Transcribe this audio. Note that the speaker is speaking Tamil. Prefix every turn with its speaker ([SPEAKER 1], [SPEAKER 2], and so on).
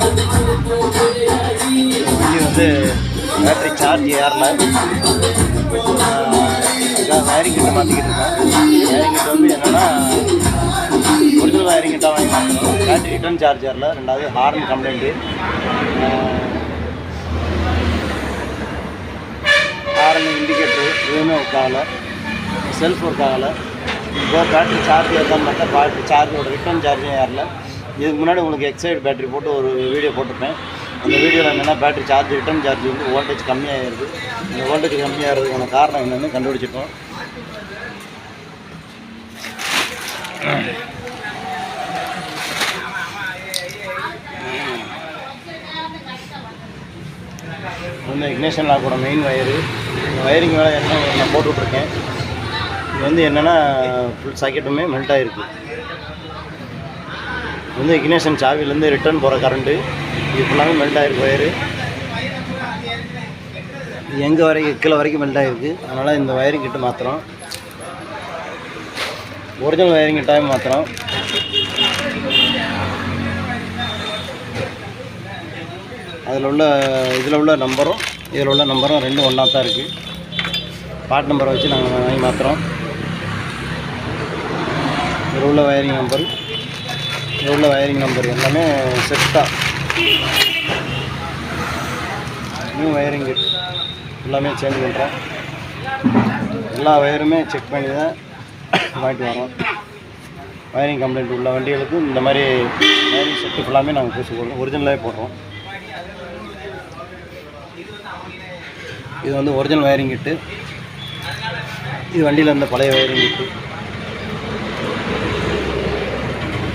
[SPEAKER 1] வண்டி வந்து பேட்டரி சார்ஜ் ஏறல. வயரிங் கிட்ட மாற்றிக்கிட்டு இருக்கேன். வயரிங் கிட்ட வந்து என்னென்னா ஒரிஜினல் வயரிங் கிட்ட வாங்கி மாற்றணும். பேட்டரி ரிட்டர்ன் சார்ஜ் ஏறல. ரெண்டாவது ஹார்ன் கம்ப்ளைண்ட்டு, ஹார்ன் இண்டிகேட்ரு எதுவுமே ஒர்க் ஆகலை. செல்ஃப் ஒர்க் ஆகலை. இப்போ பேட்டரி சார்ஜ் ஏறதான்னு பார்த்தா பேட்டரி சார்ஜோட ரிட்டர்ன் சார்ஜும் ஏறல. இதுக்கு முன்னாடி உங்களுக்கு எக்ஸைட் பேட்டரி போட்டு ஒரு வீடியோ போட்டிருப்பேன். அந்த வீடியோவில் என்னென்னா பேட்டரி சார்ஜ் ரிட்டர்ன் சார்ஜ் வந்து வோல்டேஜ் கம்மியாகிடுது. இந்த வோல்டேஜ் கம்மியாகிறதுக்கான காரணம் என்னென்னு கண்டுபிடிச்சிட்டோம். இந்த இக்னேஷன் லாக்கோட மெயின் வயரு, வயரிங் வேலை என்ன நான் போட்டு விட்ருக்கேன். இது வந்து என்னென்னா ஃபுல் சாக்கெட்டுமே மெல்ட் ஆகிருக்கு. இது வந்து இக்னேஷன் சாவிலேருந்து ரிட்டர்ன் போகிற கரண்ட்டு இது ஃபுல்லாகவே மெல்ட் ஆகிருக்கு. வயரு எங்கே வரைக்கும் கீழே வரைக்கும் மெல்ட் ஆகிருக்கு. அதனால் இந்த வயரிங் கிட்ட மாற்றுறோம். Original wiring கிட்டாயும் மாற்றுறோம். இதில் உள்ள நம்பரும் இதில் உள்ள நம்பரும் ரெண்டும் ஒன்றா தான் இருக்குது. பார்ட் நம்பரை வச்சு நாங்கள் வாங்கி மாற்றுறோம். இதில் உள்ள வயரிங் நம்பர், இதில் உள்ள வயரிங் நம்பர் எல்லாமே செட்டாக நியூ வயரிங் கிட் எல்லாமே சேஞ்ச் பண்ணுறோம். எல்லா வயருமே செக் பண்ணி தான் வாங்கிட்டு வரோம். வயரிங் கம்ப்ளைண்ட் உள்ள வண்டிகளுக்கு இந்த மாதிரி வயரிங் செட்டு ஃபுல்லாமே நாங்கள் பூசி போடுறோம். ஒரிஜினலாகவே போடுறோம். இது வந்து ஒரிஜினல் வயரிங் கிட்டு. இது வண்டியில் இருந்த பழைய வயரிங் கிட்டு.